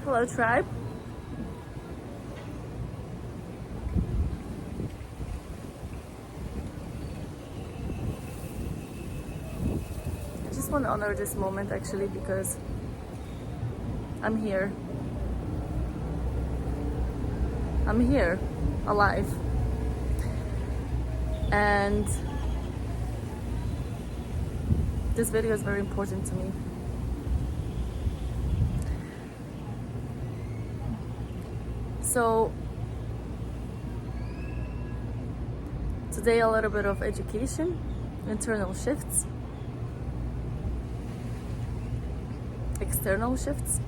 Hello, tribe. I just want to honor this moment actually because I'm here. I'm here, alive. And this video is very important to me. So today a little bit of education, internal shifts, external shifts,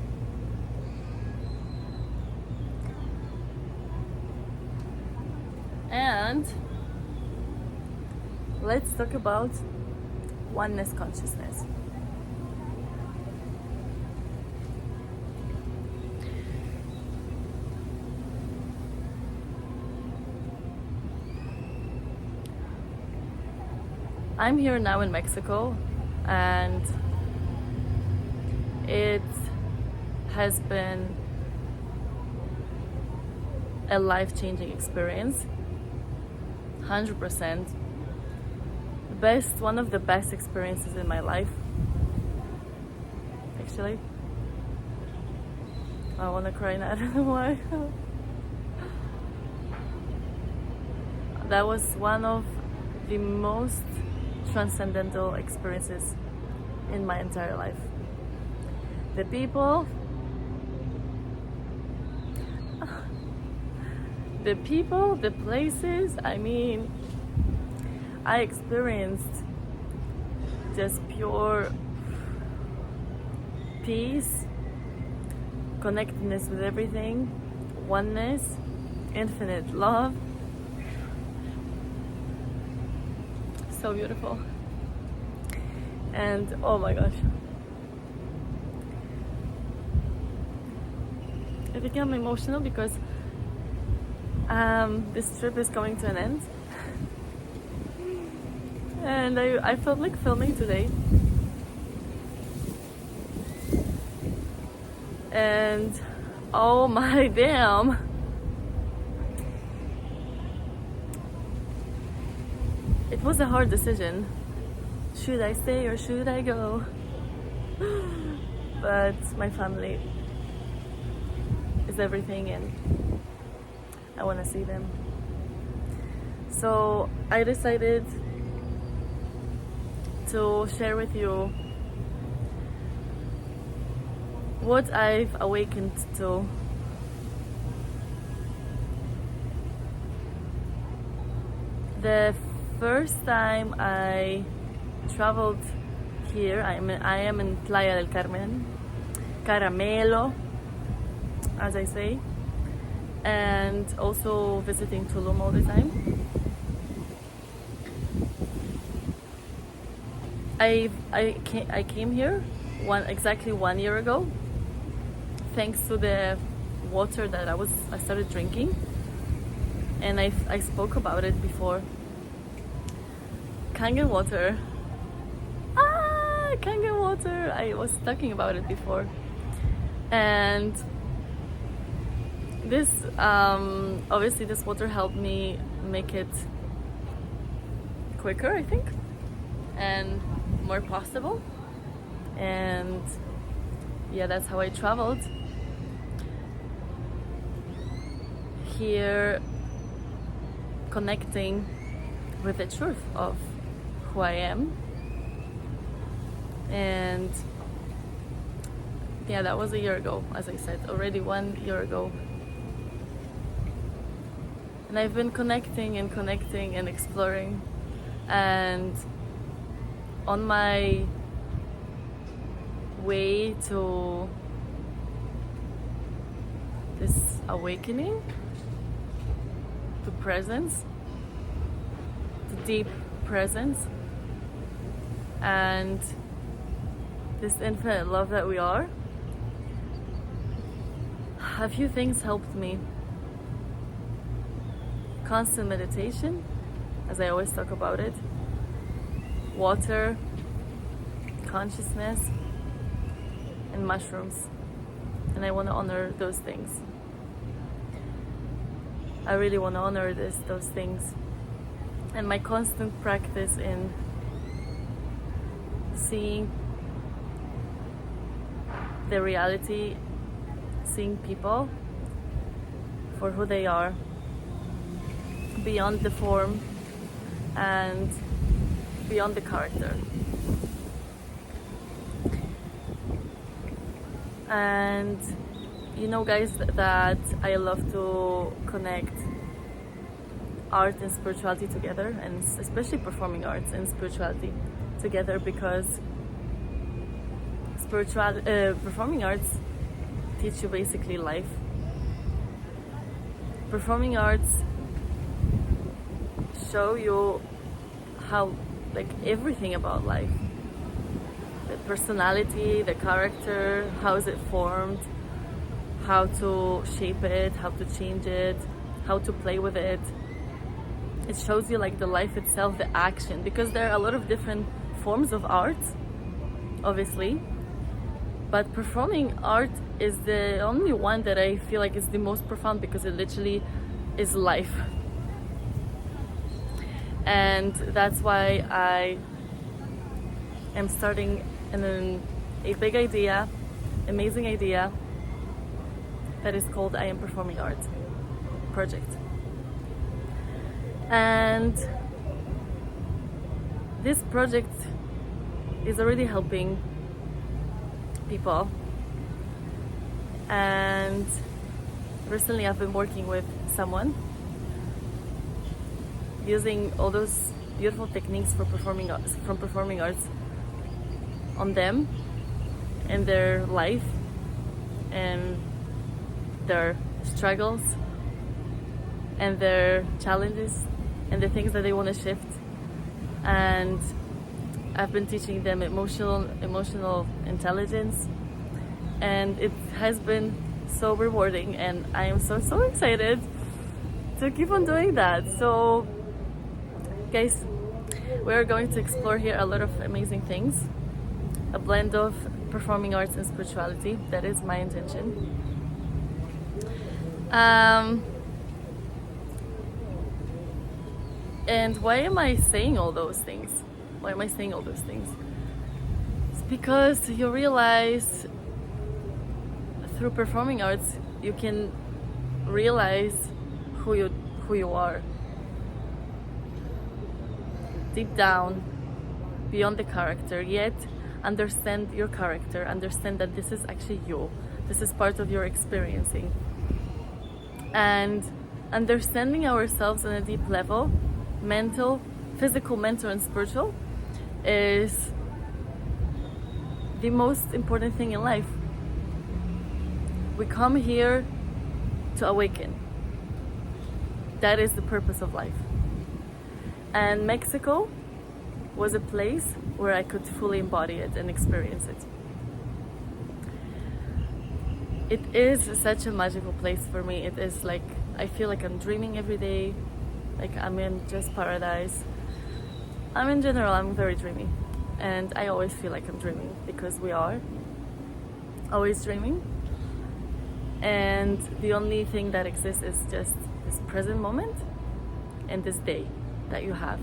and let's talk about oneness consciousness. I'm here now in Mexico, and it has been a life-changing experience. 100%. One of the best experiences in my life. Actually, I want to cry now. I don't know why. That was one of the most transcendental experiences in my entire life. The people, the places, I mean, I experienced just pure peace, connectedness with everything, oneness, infinite love. So beautiful. And oh my gosh, I became emotional because this trip is coming to an end. And I felt like filming today. And oh my damn. It was a hard decision. Should I stay or should I go? But my family is everything and I want to see them. So I decided to share with you what I've awakened to. The first time I traveled here, I am in Playa del Carmen, Caramelo, as I say, and also visiting Tulum all the time. I came here exactly 1 year ago, thanks to the water that I started drinking, and I spoke about it before. Kangen water. Kangen water. I was talking about it before, and this obviously this water helped me make it quicker, I think, and more possible. And yeah, that's how I traveled here, connecting with the truth of who I am. And yeah, that was a year ago, as I said, already 1 year ago. And I've been connecting and exploring, and on my way to this awakening, to presence, to deep presence, and this infinite love that we are, a few things helped me. Constant meditation, as I always talk about it, water, consciousness, and mushrooms. and I want to honor those things. I really want to honor those things. And my constant practice in seeing the reality, seeing people for who they are, beyond the form and beyond the character. And you know, guys, that I love to connect art and spirituality together, and especially performing arts and spirituality together, because performing arts teach you basically life. Performing arts show you how, like, everything about life, the personality, the character, how is it formed, how to shape it, how to change it, how to play with it. It shows you like the life itself, the action, because there are a lot of different forms of art, obviously, but performing art is the only one that I feel like is the most profound, because it literally is life. And that's why I am starting a big idea, amazing idea, that is called I Am Performing Art project. And this project is already helping people, and recently I've been working with someone using all those beautiful techniques from performing arts on them and their life and their struggles and their challenges and the things that they want to shift. And I've been teaching them emotional intelligence, and it has been so rewarding, and I am so excited to keep on doing that. So guys, we're going to explore here a lot of amazing things, a blend of performing arts and spirituality. That is my intention. And why am I saying all those things? Why am I saying all those things? It's because you realize through performing arts you can realize who you are deep down, beyond the character, yet understand your character, understand that this is actually you, this is part of your experiencing. And understanding ourselves on a deep level, mental, physical, mental, and spiritual, is the most important thing in life. We come here to awaken. That is the purpose of life. And Mexico was a place where I could fully embody it and experience it. It is such a magical place for me. It is like, I feel like I'm dreaming every day, like I'm in just paradise. In general, I'm very dreamy, and I always feel like I'm dreaming, because we are always dreaming, and the only thing that exists is just this present moment and this day that you have.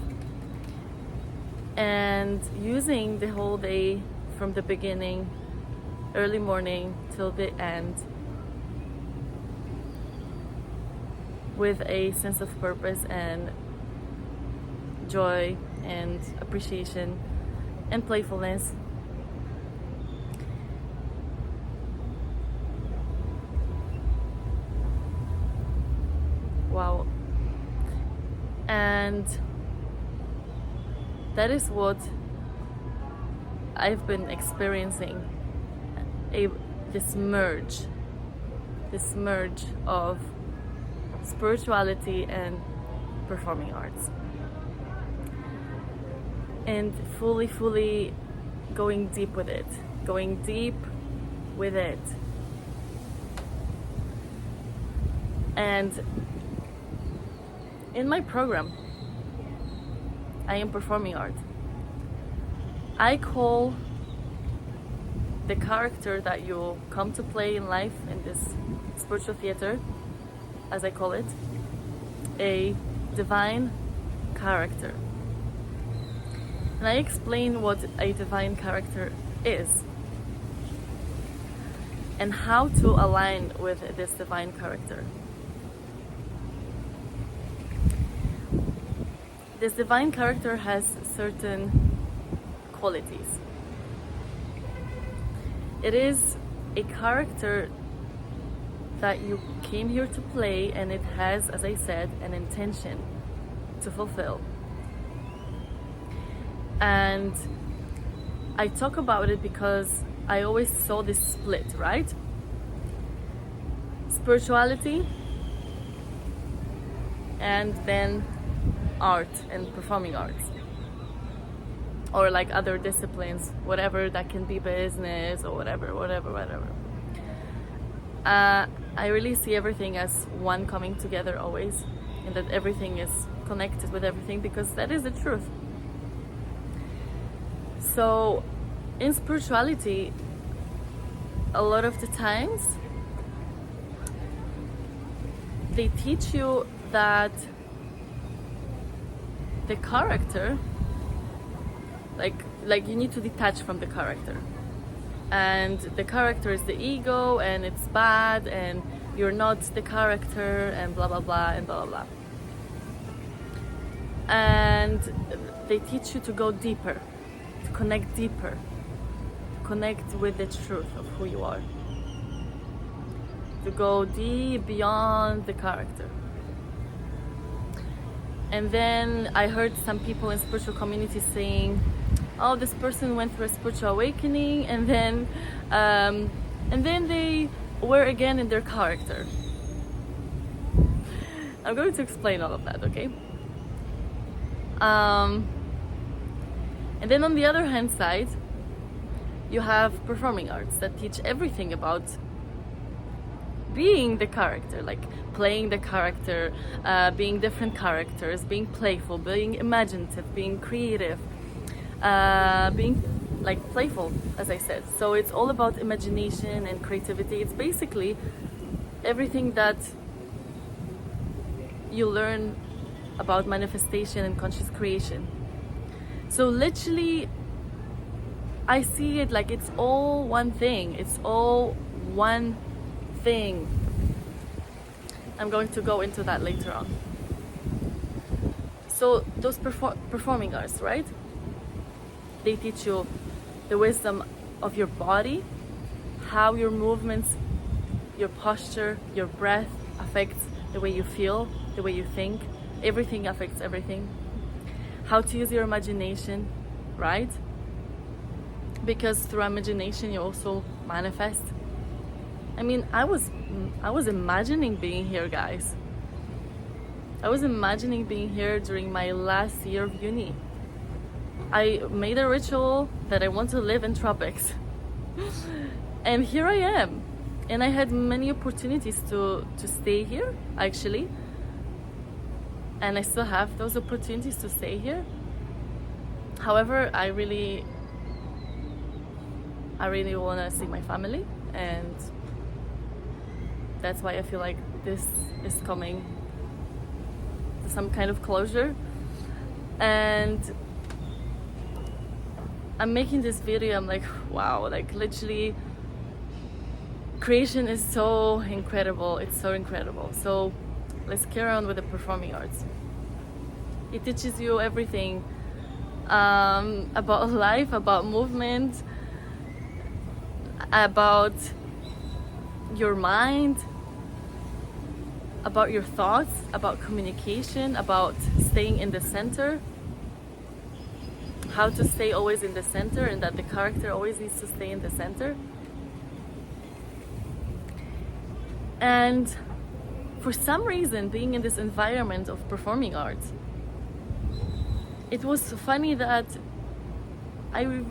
And using the whole day from the beginning, early morning till the end, with a sense of purpose and joy and appreciation and playfulness. Wow. And that is what I've been experiencing, this merge of spirituality and performing arts, and fully going deep with it, And in my program, I Am Performing Art, I call the character that you come to play in life, in this spiritual theater, as I call it, a divine character. And I explain what a divine character is and how to align with this divine character. This divine character has certain qualities. It is a character that you came here to play, and it has, as I said, an intention to fulfill. And I talk about it because I always saw this split, right? Spirituality and then art and performing arts, or like other disciplines, whatever that can be, business or whatever. I really see everything as one coming together always, and that everything is connected with everything, because that is the truth. So in spirituality, a lot of the times they teach you that the character, like you need to detach from the character, and the character is the ego, and it's bad, and you're not the character, and blah blah blah and blah blah blah. And they teach you to go deeper, to connect deeper, to connect with the truth of who you are, to go deep beyond the character. And then I heard some people in spiritual communities saying, oh, this person went through a spiritual awakening, and then they were again in their character. I'm going to explain all of that, okay? And then on the other hand side, you have performing arts that teach everything about being the character, like playing the character, being different characters, being playful, being imaginative, being creative, being like playful, as I said. So it's all about imagination and creativity. It's basically everything that you learn about manifestation and conscious creation. So literally, I see it like it's all one thing. It's all one thing. I'm going to go into that later on. So those performing arts, right? They teach you the wisdom of your body, how your movements, your posture, your breath affects the way you feel, the way you think. Everything affects everything. How to use your imagination, right? Because through imagination you also manifest. I mean, I was imagining being here, guys. I was imagining being here during my last year of uni. I made a ritual that I want to live in tropics. And here I am. And I had many opportunities to stay here, actually. And I still have those opportunities to stay here. However, I really want to see my family, and that's why I feel like this is coming to some kind of closure. And I'm making this video, I'm like, wow, like literally creation is so incredible. It's so incredible. So let's carry on with the performing arts. It teaches you everything about life, about movement, about your mind, about your thoughts, about communication, about staying in the center, how to stay always in the center, and that the character always needs to stay in the center. And for some reason, being in this environment of performing arts, it was funny that I don't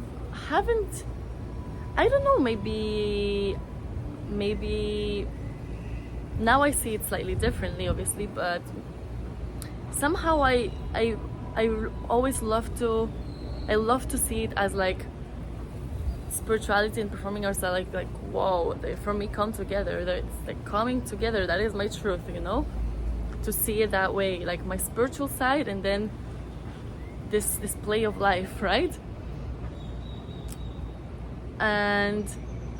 know, maybe now I see it slightly differently, obviously, but somehow I always love to see it as like spirituality and performing arts are like whoa, they for me come together. It's like coming together. That is my truth, you know, to see it that way, like my spiritual side and then this play of life, right? And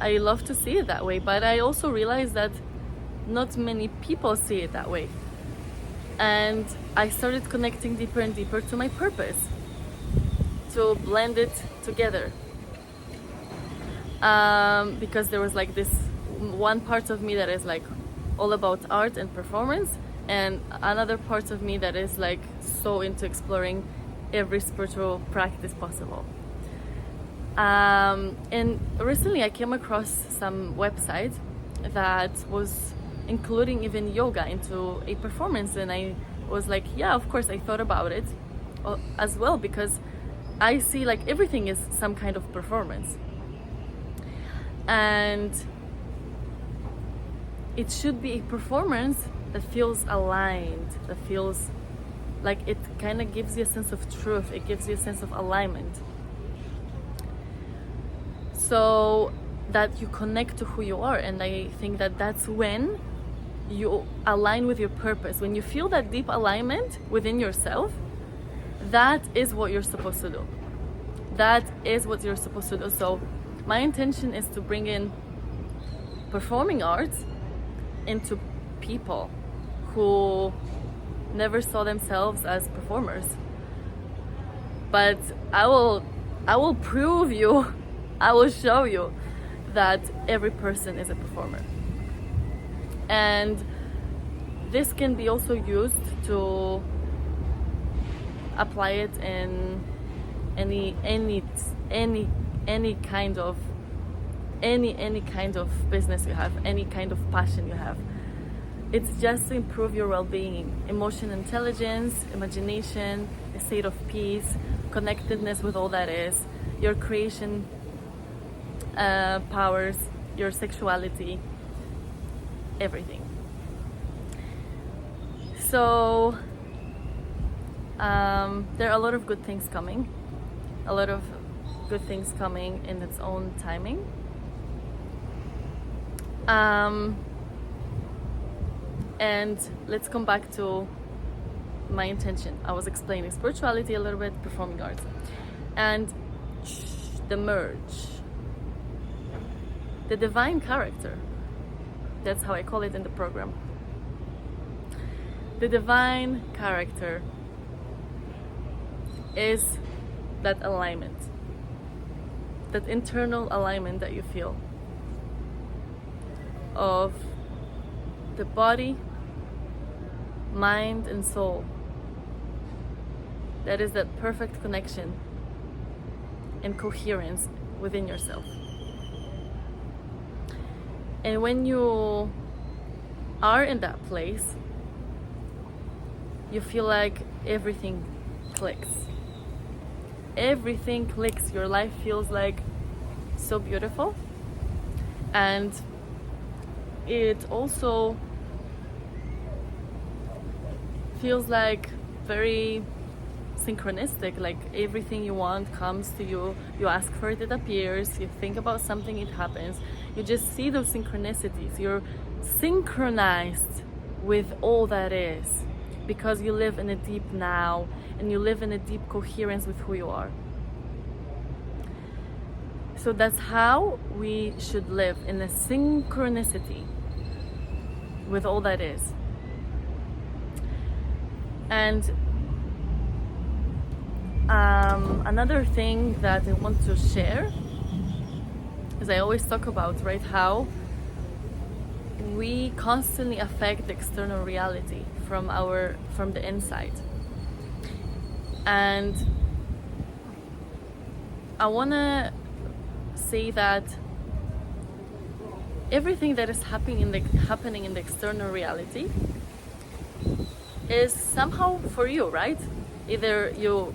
I love to see it that way, but I also realize that not many people see it that way. And I started connecting deeper and deeper to my purpose, to blend it together. Because there was like this one part of me that is like all about art and performance, and another part of me that is like so into exploring every spiritual practice possible. And recently I came across some website that was including even yoga into a performance, and I was like, yeah, of course. I thought about it as well, because I see like everything is some kind of performance, and it should be a performance that feels aligned, that feels like it kind of gives you a sense of truth, it gives you a sense of alignment, so that you connect to who you are. And I think that that's when you align with your purpose. When you feel that deep alignment within yourself, that is what you're supposed to do. That is what you're supposed to do. So my intention is to bring in performing arts into people who never saw themselves as performers. But I will prove you, I will show you that every person is a performer. And this can be also used to apply it in any kind of business you have, any kind of passion you have. It's just to improve your well-being, emotional intelligence, imagination, a state of peace, connectedness with all that is, your creation powers, your sexuality, everything. So there are a lot of good things coming, in its own timing. And let's come back to my intention. I was explaining spirituality a little bit, performing arts, and the merge, the divine character. That's how I call it in the program. The divine character is that alignment, that internal alignment that you feel of the body, mind, and soul. That is that perfect connection and coherence within yourself. And when you are in that place, you feel like everything clicks. Everything clicks. Your life feels like so beautiful. And it also feels like very synchronistic, like everything you want comes to you. You ask for it, it appears. You think about something, it happens. You just see those synchronicities. You're synchronized with all that is, because you live in a deep now, and you live in a deep coherence with who you are. So that's how we should live, in a synchronicity with all that is. And another thing that I want to share is, I always talk about, right, how we constantly affect the external reality from the inside. And I want to say that everything that is happening in the external reality is somehow for you, right? Either you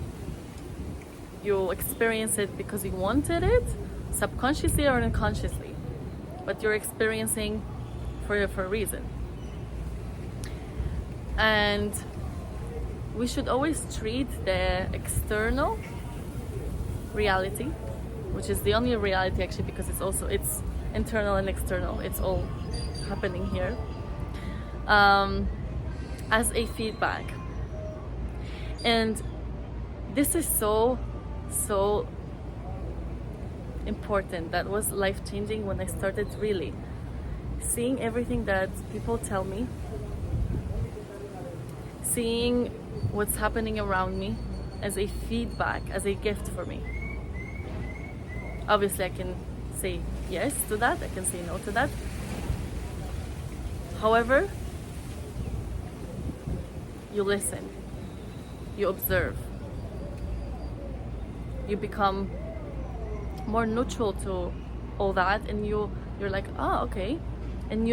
experience it because you wanted it, subconsciously or unconsciously, but you're experiencing for a reason. And we should always treat the external reality which is the only reality actually, because it's internal and external. It's all happening here. As a feedback. And this is so important. That was life-changing when I started really seeing everything that people tell me, seeing what's happening around me as a feedback, as a gift for me. Obviously I can say yes to that, I can say no to that. However, you listen, you observe, you become more neutral to all that, and you're like, oh, okay. And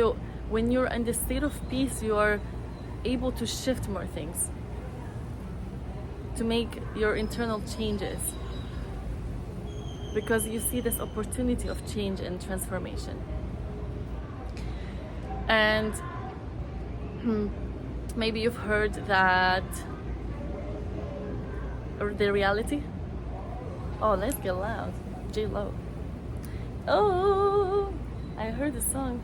when you're in the state of peace, you are able to shift more things, to make your internal changes, because you see this opportunity of change and transformation. And maybe you've heard that, or the reality. Oh, let's get loud. J-Lo. Oh, I heard the song.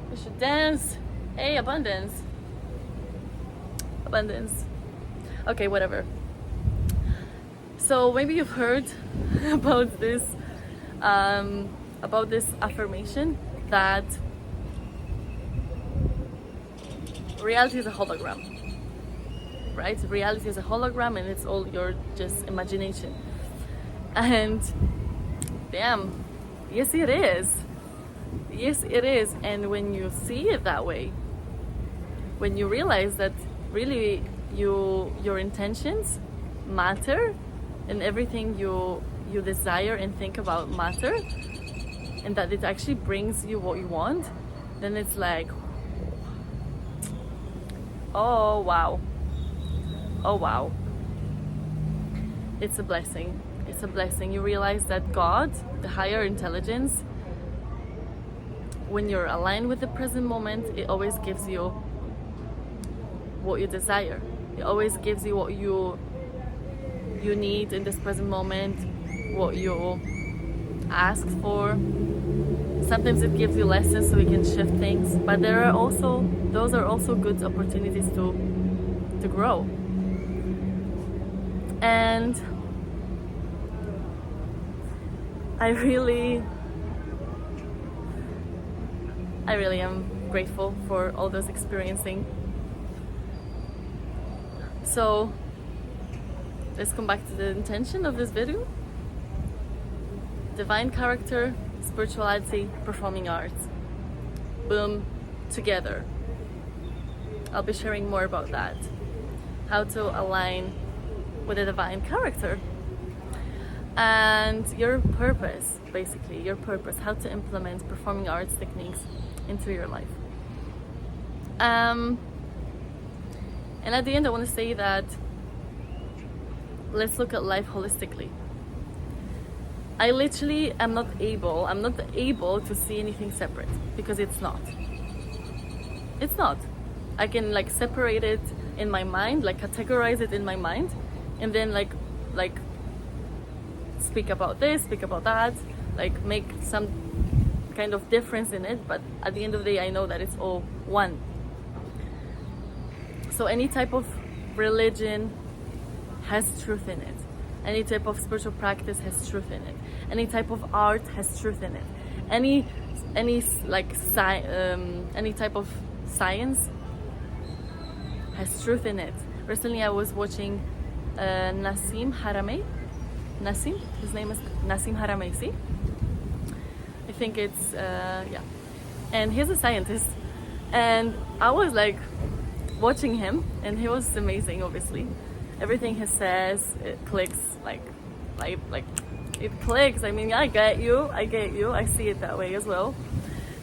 We should dance. Hey, abundance. Abundance. Okay, whatever. So maybe you've heard about this affirmation that reality is a hologram, right? Reality is a hologram, and it's all your just imagination. And damn, yes it is. Yes it is. And when you see it that way, when you realize that really your intentions matter, and everything you desire and think about matter, and that it actually brings you what you want, then it's like, oh wow, oh wow, it's a blessing. It's a blessing. You realize that God, the higher intelligence, when you're aligned with the present moment, it always gives you what you desire. It always gives you what you need in this present moment, what you ask for. Sometimes it gives you lessons so you can shift things, but those are also good opportunities to grow. And I really am grateful for all those experiencing. So let's come back to the intention of this video. Divine character, spirituality, performing arts. Boom, together. I'll be sharing more about that. How to align with a divine character. And your purpose, basically, your purpose, how to implement performing arts techniques into your life. And at the end, I want to say that let's look at life holistically. I literally am not able to see anything separate, because it's not. It's not. I can like separate it in my mind, like categorize it in my mind, and then like speak about this, speak about that, like make some kind of difference in it, but at the end of the day I know that it's all one. So any type of religion has truth in it. Any type of spiritual practice has truth in it. Any type of art has truth in it. Any type of science has truth in it. Recently I was watching Nassim Haramein. His name is Nassim Haramein. I think it's yeah, and he's a scientist, and I was like watching him, and he was amazing. Obviously, everything he says, it clicks, like it clicks. I mean, I get you, I see it that way as well.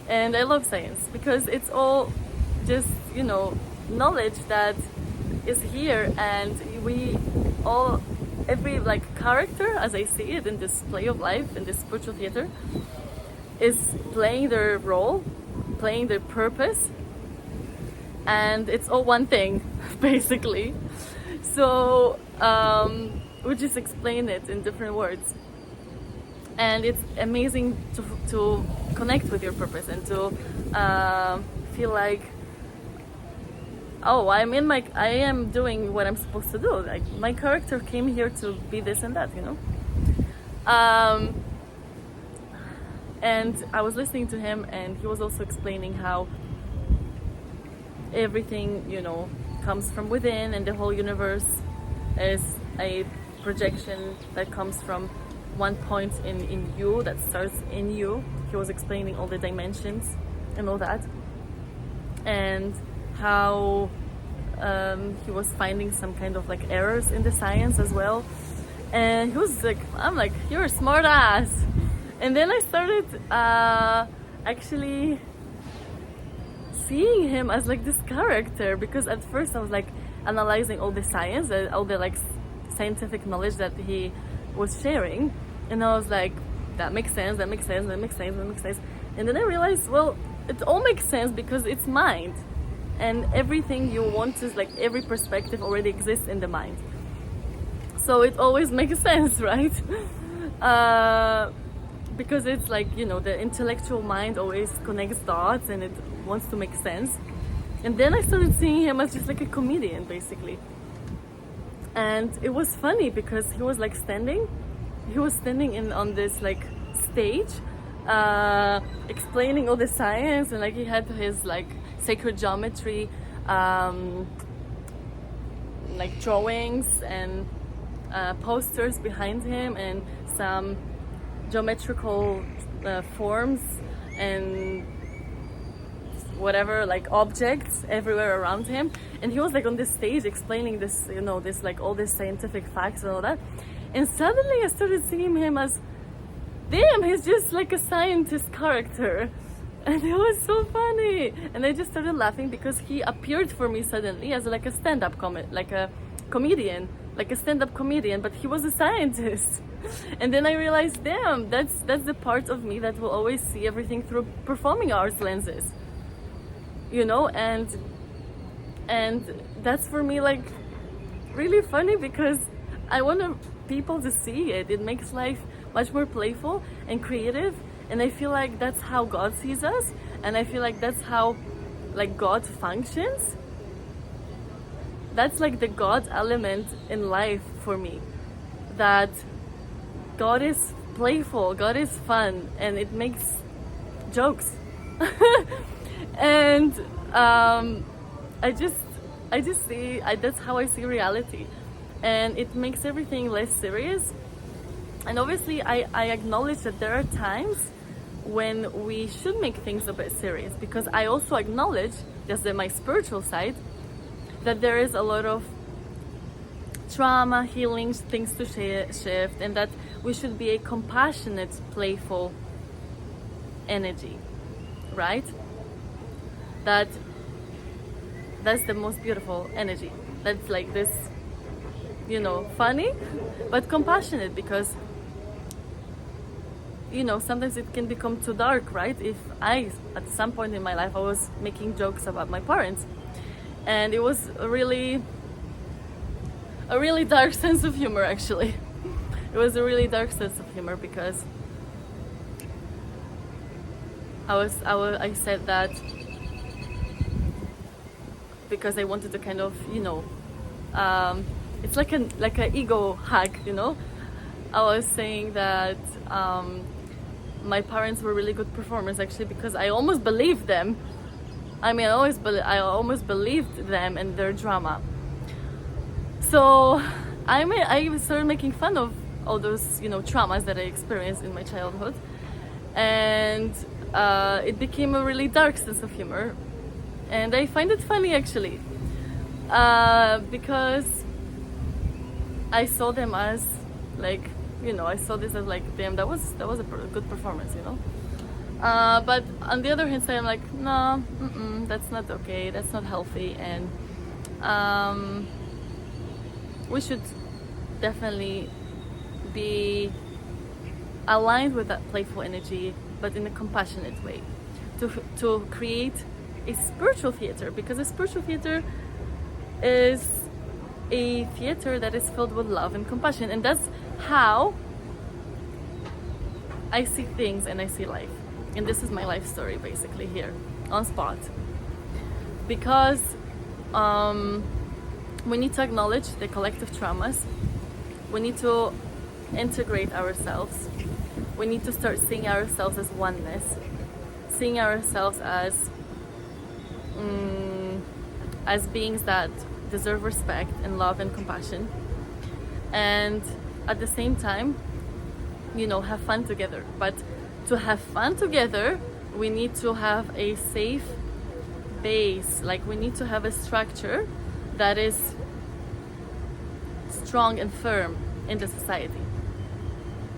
And I love science because it's all just, you know, knowledge that is here, and we all, every like character, as I see it in this play of life, in this spiritual theater, is playing their role, playing their purpose, and it's all one thing, basically. So we just explain it in different words. and it's amazing to connect with your purpose and to feel like, oh, I am doing what I'm supposed to do. Like, my character came here to be this and that, you know. And I was listening to him, and he was also explaining how everything, you know, comes from within, and the whole universe is a projection that comes from one point in you, that starts in you. He was explaining all the dimensions and all that, and how he was finding some kind of like errors in the science as well. And he was like, I'm like, you're a smart ass. And then I started actually seeing him as like this character, because at first I was like analyzing all the science, all the like scientific knowledge that he was sharing, and I was like, that makes sense, that makes sense, that makes sense, that makes sense. And then I realized, well, it all makes sense because it's mind, and everything you want is like, every perspective already exists in the mind, so it always makes sense, right? Because it's like, you know, the intellectual mind always connects dots and it wants to make sense. And then I started seeing him as just like a comedian, basically. And it was funny because he was like standing on this like stage, explaining all the science, and like he had his like sacred geometry like drawings and posters behind him, and some geometrical forms and whatever, like objects everywhere around him. And he was like on this stage explaining this, you know, this like all this scientific facts and all that. And suddenly I started seeing him as, damn, he's just like a scientist character. And it was so funny. And I just started laughing because he appeared for me suddenly as like a stand-up like a comedian, like a stand-up comedian, but he was a scientist. And then I realized, damn, that's the part of me that will always see everything through performing arts lenses, you know. And that's for me like really funny, because I want people to see it. It makes life much more playful and creative, and I feel like that's how God sees us, and I feel like that's how like God functions. That's like the God element in life for me, that God is playful, God is fun, and it makes jokes. And I just see, that's how I see reality, and it makes everything less serious. And obviously I acknowledge that there are times when we should make things a bit serious, because I also acknowledge, just in my spiritual side, that there is a lot of trauma, healing, things to shift, and that we should be a compassionate, playful energy, right? That's the most beautiful energy. That's like this, you know, funny, but compassionate, because, you know, sometimes it can become too dark, right? If at some point in my life, I was making jokes about my parents, and it was a really dark sense of humor, actually. It was a really dark sense of humor, because I said that because I wanted to kind of, you know, it's like an ego hack, you know. I was saying that my parents were really good performers, actually, because I almost believed them. I mean, I almost believed them and their drama. So I started making fun of all those, you know, traumas that I experienced in my childhood, and it became a really dark sense of humor, and I find it funny, actually, because I saw them as like, you know, I saw this as like, damn, that was a good performance, you know. But on the other hand side, I'm like, no, that's not okay, that's not healthy, and we should definitely be aligned with that playful energy, but in a compassionate way, to create a spiritual theater, because a spiritual theater is a theater that is filled with love and compassion, and that's how I see things and I see life. And this is my life story basically here on spot. Because we need to acknowledge the collective traumas. We need to integrate ourselves. We need to start seeing ourselves as oneness, seeing ourselves as beings that deserve respect and love and compassion, and at the same time, have fun together. But to have fun together, we need to have a safe base. Like, we need to have a structure that is strong and firm in the society,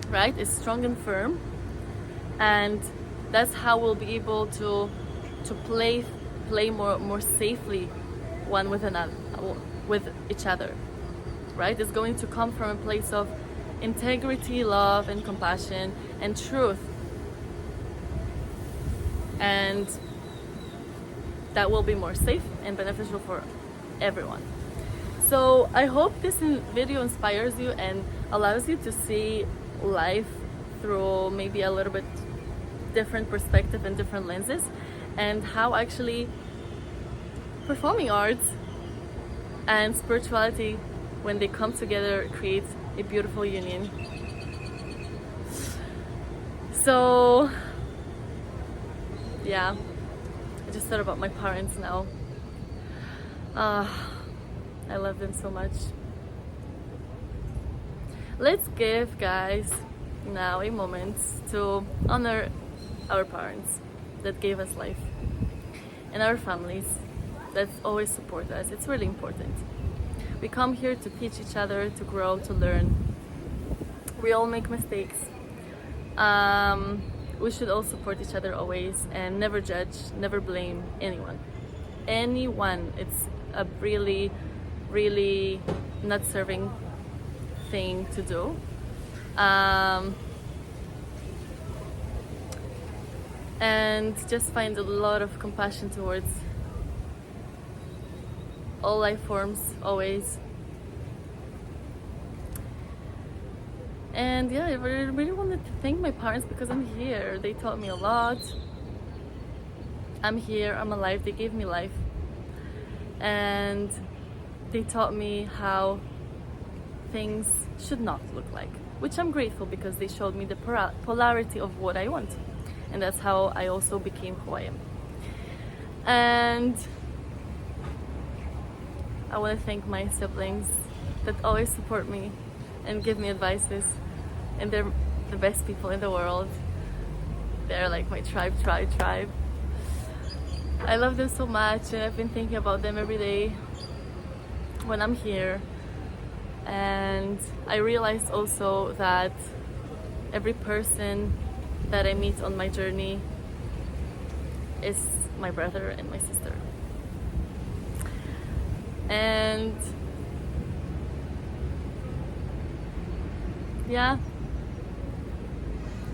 right? It's strong and firm, and that's how we'll be able to play more safely one with another, with each other, right? It's going to come from a place of integrity, love, and compassion, and truth, and that will be more safe and beneficial for everyone. So I hope this video inspires you and allows you to see life through maybe a little bit different perspective and different lenses, and how actually performing arts and spirituality, when they come together, creates a beautiful union. So yeah, I just thought about my parents now. I love them so much. Let's give, guys, now a moment to honor our parents that gave us life, and our families that always support us. It's really important. We come here to teach each other, to grow, to learn. We all make mistakes. We should all support each other always, and never judge, never blame anyone. It's a really, really not serving thing to do. And just find a lot of compassion towards all life forms, always. And yeah, I really wanted to thank my parents because I'm here. They taught me a lot. I'm here, I'm alive, they gave me life. And they taught me how things should not look like, which I'm grateful, because they showed me the polarity of what I want. And that's how I also became who I am. And I want to thank my siblings that always support me and give me advices, and they're the best people in the world. They're like my tribe. I love them so much, and I've been thinking about them every day when I'm here. And I realized also that every person that I meet on my journey is my brother and my sister. And yeah,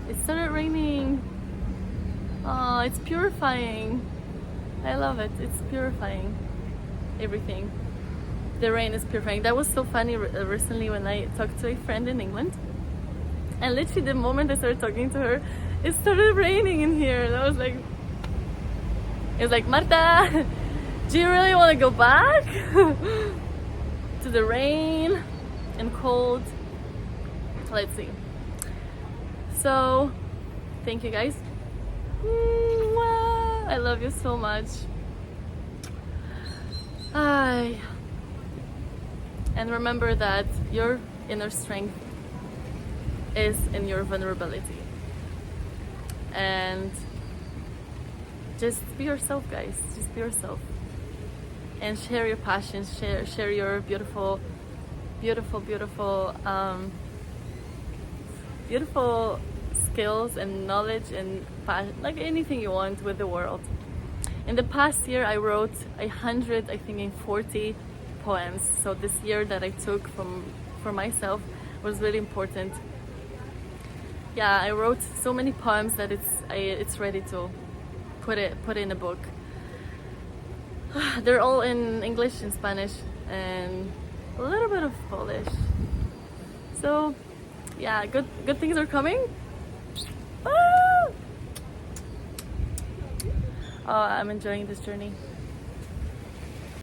it started raining. Oh, it's purifying. I love it. It's purifying everything. The rain is purifying. That was so funny recently when I talked to a friend in England, and literally the moment I started talking to her, it started raining in here, and I was like, Marta, do you really want to go back to the rain and cold? Let's see. So thank you, guys. I love you so much. And remember that your inner strength is in your vulnerability. And just be yourself, guys. Just be yourself. And share your passions, share your beautiful skills and knowledge and like anything you want with the world. In the past year, I wrote 140 poems. So this year that I took for myself was really important. Yeah, I wrote so many poems that it's ready to put in a book. They're all in English and Spanish and a little bit of Polish. So yeah, good things are coming. Ah! Oh, I'm enjoying this journey.